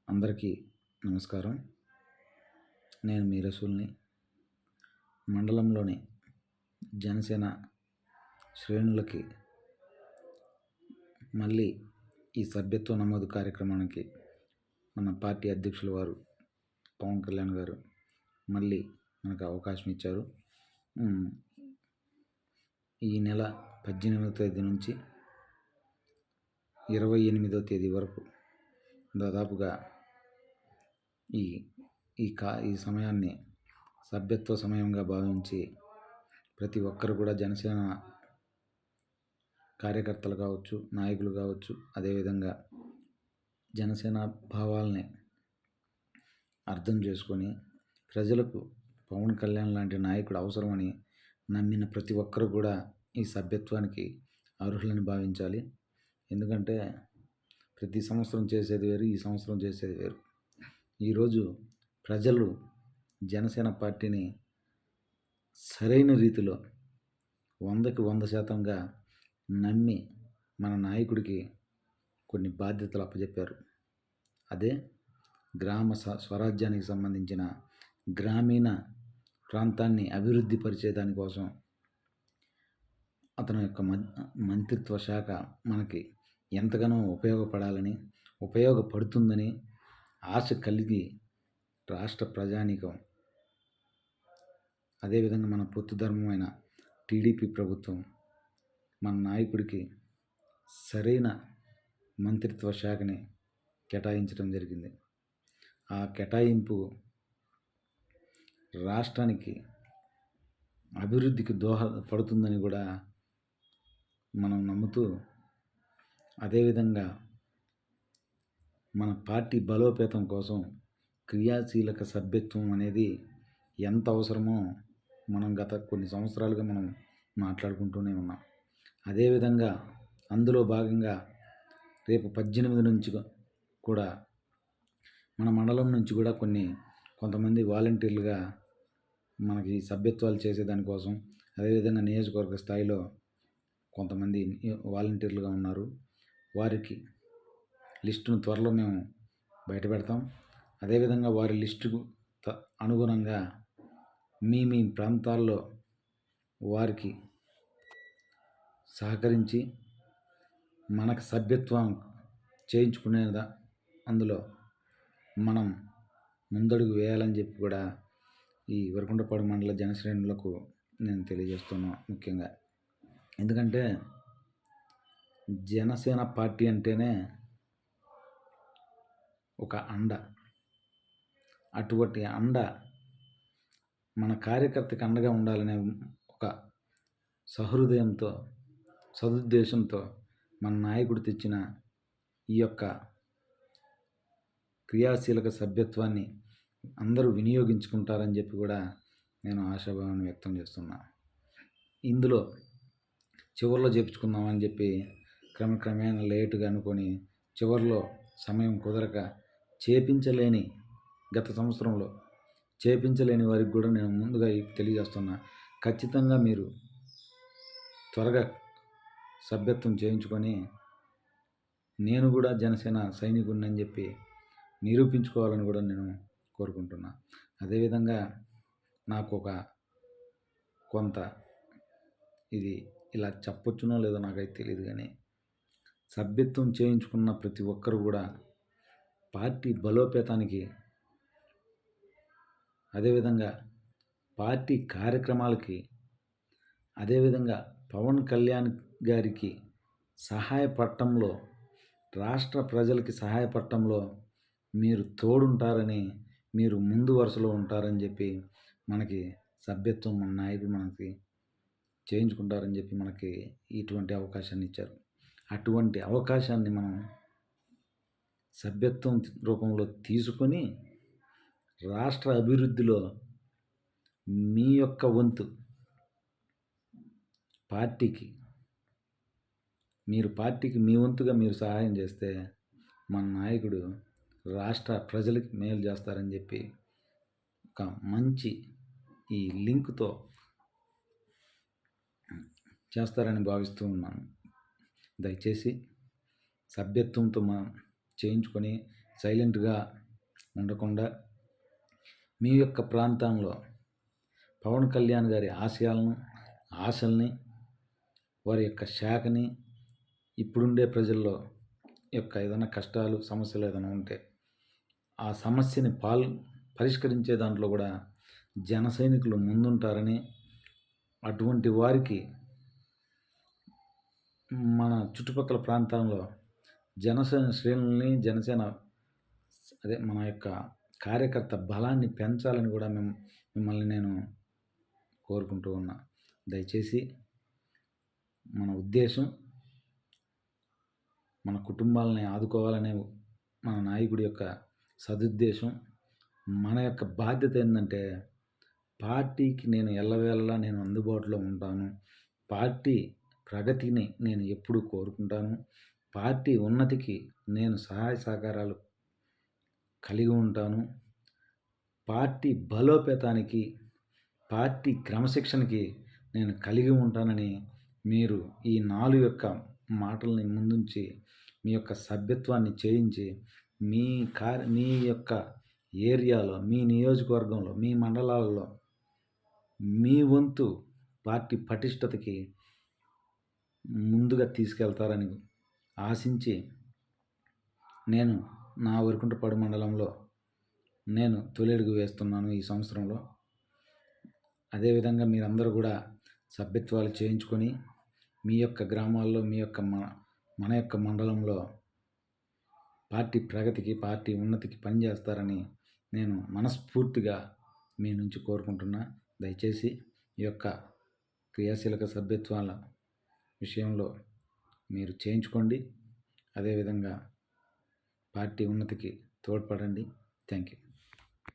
అందరికీ నమస్కారం. నేను మీ రసూల్‌ని. మండలంలోని జనసేన శ్రేణులకి మళ్ళీ ఈ సభ్యత్వ నమోదు కార్యక్రమానికి మన పార్టీ అధ్యక్షుల వారు పవన్ కళ్యాణ్ గారు మళ్ళీ మనకు అవకాశం ఇచ్చారు. ఈ నెల 18వ తేదీ నుంచి 28వ తేదీ వరకు దాదాపుగా ఈ సమయాన్ని సభ్యత్వ సమయంగా భావించి ప్రతి ఒక్కరు కూడా జనసేన కార్యకర్తలు కావచ్చు, నాయకులు కావచ్చు, అదేవిధంగా జనసేన భావాల్ని అర్థం చేసుకొని ప్రజలకు పవన్ కళ్యాణ్ లాంటి నాయకుడు అవసరమని నమ్మిన ప్రతి ఒక్కరు కూడా ఈ సభ్యత్వానికి అర్హులని భావించాలి. ఎందుకంటే ప్రతి సంవత్సరం చేసేది వేరు, ఈ సంవత్సరం చేసేది వేరు. ఈరోజు ప్రజలు జనసేన పార్టీని సరైన రీతిలో 100కి 100% నమ్మి మన నాయకుడికి కొన్ని బాధ్యతలు అప్పచెప్పారు. అదే గ్రామ స్వరాజ్యానికి సంబంధించిన గ్రామీణ ప్రాంతాన్ని అభివృద్ధి పరిచేదానికోసం అతని యొక్క మంత్రిత్వ శాఖ మనకి ఎంతగానో ఉపయోగపడుతుందని ఆశ కలిగి రాష్ట్ర ప్రజానీకం, అదేవిధంగా మన పొత్తు ధర్మమైన టీడీపీ ప్రభుత్వం మన నాయకుడికి సరైన మంత్రిత్వ శాఖని కేటాయించడం జరిగింది. ఆ కేటాయింపు రాష్ట్రానికి అభివృద్ధికి దోహదపడుతుందని కూడా మనం నమ్ముతూ, అదేవిధంగా మన పార్టీ బలోపేతం కోసం క్రియాశీలక సభ్యత్వం అనేది ఎంత అవసరమో మనం గత కొన్ని సంవత్సరాలుగా మనం మాట్లాడుకుంటూనే ఉన్నాం. అదేవిధంగా అందులో భాగంగా రేపు 18 నుంచి కూడా మన మండలం నుంచి కూడా కొంతమంది వాలంటీర్లుగా మనకి సభ్యత్వాలు చేసేదానికోసం, అదేవిధంగా నియోజకవర్గ స్థాయిలో కొంతమంది వాలంటీర్లుగా ఉన్నారు. వారికి లిస్టును త్వరలో మేము బయట పెడతాం. అదేవిధంగా వారి లిస్టుకు అనుగుణంగా మీ ప్రాంతాల్లో వారికి సహకరించి మనకు సభ్యత్వం చేయించుకునేదా అందులో మనం ముందడుగు వేయాలని చెప్పి కూడా ఈ వరకుంటపాడు మండల జనశ్రేణులకు నేను తెలియజేస్తున్నాను. ముఖ్యంగా ఎందుకంటే జనసేన పార్టీ అంటేనే ఒక అండ. అటువంటి అండ మన కార్యకర్తకి అండగా ఉండాలనే ఒక సహృదయంతో, సదుద్దేశంతో మన నాయకుడు తెచ్చిన ఈ యొక్క క్రియాశీలక సభ్యత్వాన్ని అందరూ వినియోగించుకుంటారని చెప్పి కూడా నేను ఆశాభావాన్ని వ్యక్తం చేస్తున్నా. ఇందులో చివరిలో చేపించుకుందామని చెప్పి క్రమక్రమేణా లేటుగా అనుకొని చివరిలో సమయం కుదరక గత సంవత్సరంలో చేపించలేని వారికి కూడా నేను ముందుగా తెలియజేస్తున్నా. ఖచ్చితంగా మీరు త్వరగా సభ్యత్వం చేయించుకొని నేను కూడా జనసేన సైనికుడిని అని చెప్పి నిరూపించుకోవాలని కూడా నేను కోరుకుంటున్నా. అదేవిధంగా నాకు కొంత ఇది ఇలా చెప్పొచ్చునో లేదో నాకైతే తెలియదు, కానీ సభ్యత్వం చేయించుకున్న ప్రతి ఒక్కరు కూడా పార్టీ బలోపేతానికి, అదేవిధంగా పార్టీ కార్యక్రమాలకి, అదేవిధంగా పవన్ కళ్యాణ్ గారికి సహాయపడటంలో, రాష్ట్ర ప్రజలకి సహాయపడటంలో మీరు తోడుంటారని, మీరు ముందు వరుసలో ఉంటారని చెప్పి మనకి సభ్యత్వం మన నాయకుడు మనకి చేయించుకుంటారని చెప్పి మనకి ఇటువంటి అవకాశాన్ని ఇచ్చారు. అటువంటి అవకాశాన్ని మనం సభ్యత్వం రూపంలో తీసుకొని రాష్ట్ర అభివృద్ధిలో మీ యొక్క వంతు పార్టీకి మీ వంతుగా మీరు సహాయం చేస్తే మన నాయకుడు రాష్ట్ర ప్రజలకి మేలు చేస్తారని చెప్పి ఒక మంచి ఈ లింక్తో చేస్తారని భావిస్తూ ఉన్నాను. దయచేసి సభ్యత్వంతో చేయించుకొని సైలెంట్గా ఉండకుండా మీ యొక్క ప్రాంతంలో పవన్ కళ్యాణ్ గారి ఆశల్ని, వారి యొక్క శాఖని, ఇప్పుడుండే ప్రజల్లో యొక్క ఏదైనా కష్టాలు, సమస్యలు ఏదైనా ఉంటే ఆ సమస్యని పరిష్కరించే దాంట్లో కూడా జన సైనికులు ముందుంటారని, అటువంటి వారికి మన చుట్టుపక్కల ప్రాంతాల్లో జనసేన శ్రేణుల్ని, మన యొక్క కార్యకర్త బలాన్ని పెంచాలని కూడా మిమ్మల్ని నేను కోరుకుంటూ ఉన్నా. దయచేసి మన ఉద్దేశం మన కుటుంబాలని ఆదుకోవాలనే మన నాయకుడి యొక్క సదుద్దేశం. మన యొక్క బాధ్యత ఏంటంటే పార్టీకి నేను ఎల్లవేళలా నేను అందుబాటులో ఉంటాను. పార్టీ ప్రగతిని నేను ఎప్పుడూ కోరుకుంటాను. పార్టీ ఉన్నతికి నేను సహాయ సహకారాలు కలిగి ఉంటాను. పార్టీ బలోపేతానికి, పార్టీ క్రమశిక్షణకి నేను కలిగి ఉంటానని మీరు ఈ 4 యొక్క మాటల్ని ముందుంచి మీ యొక్క సభ్యత్వాన్ని చేయించి మీ యొక్క ఏరియాలో, మీ నియోజకవర్గంలో, మీ మండలాలలో మీ వంతు పార్టీ పటిష్టతకి ముందుగా తీసుకెళ్తారని ఆశించి నేను నా వరకుంటపాడు మండలంలో నేను తొలి అడుగు వేస్తున్నాను ఈ సంవత్సరంలో. అదేవిధంగా మీరందరూ కూడా సభ్యత్వాలు చేయించుకొని మీ యొక్క గ్రామాల్లో, మీ యొక్క మన యొక్క మండలంలో పార్టీ ప్రగతికి, పార్టీ ఉన్నతికి పనిచేస్తారని నేను మనస్ఫూర్తిగా మీ నుంచి కోరుకుంటున్నా. దయచేసి ఈ యొక్క క్రియాశీలక సభ్యత్వాల విషయంలో మీరు చేయించుకోండి. అదేవిధంగా పార్టీ ఉన్నతికి తోడ్పడండి. Thank you.